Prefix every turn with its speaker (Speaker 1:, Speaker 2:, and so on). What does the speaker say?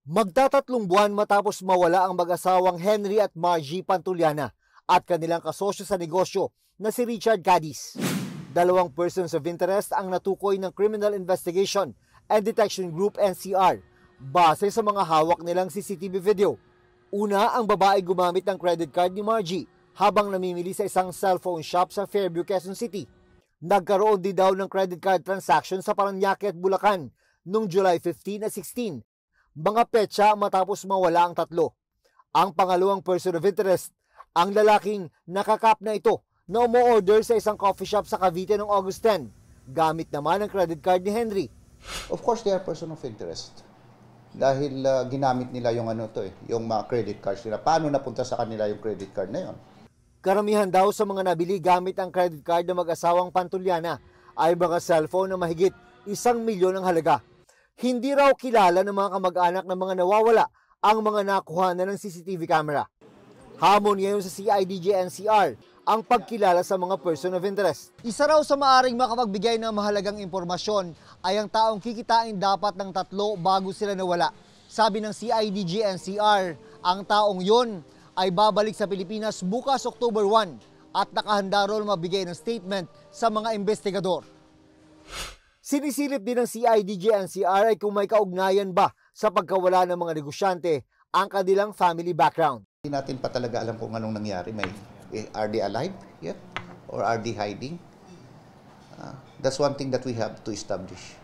Speaker 1: Magtatatlong buwan matapos mawala ang mag-asawang Henry at Margie Pantuliana at kanilang kasosyo sa negosyo na si Richard Cadiz. Dalawang persons of interest ang natukoy ng Criminal Investigation and Detection Group NCR base sa mga hawak nilang CCTV video. Una, ang babae gumamit ng credit card ni Margie habang namimili sa isang cellphone shop sa Fairview, Quezon City. Nagkaroon din daw ng credit card transaction sa Parañaque at Bulacan noong July 15 at 16, mga petsa matapos mawala ang tatlo. Ang pangalawang person of interest, ang lalaking nakakap na ito na umu-order sa isang coffee shop sa Cavite noong August 10, gamit naman ang credit card ni Henry.
Speaker 2: Of course, they are person of interest. Dahil ginamit nila yung yung mga credit cards nila. Paano napunta sa kanila yung credit card na yon?
Speaker 1: Karamihan daw sa mga nabili gamit ang credit card ng mag-asawang Pantuliana ay mga cellphone na mahigit 1 milyon ang halaga. Hindi raw kilala ng mga kamag-anak ng mga nawawala ang mga nakuha na ng CCTV camera. Hamon ngayon sa CIDG-NCR ang pagkilala sa mga person of interest. Isa raw sa maaring makapagbigay ng mahalagang impormasyon ay ang taong kikitain dapat ng tatlo bago sila nawala. Sabi ng CIDG-NCR, ang taong yon ay babalik sa Pilipinas bukas October 1 at nakahanda raw mabigay ng statement sa mga investigador. Sinisilip din ng CIDG-NCR ay kung may kaugnayan ba sa pagkawala ng mga negosyante ang kanilang family background.
Speaker 2: Hindi natin pa talaga alam kung anong nangyari. Are they alive yet? Or are they hiding? That's one thing that we have to establish.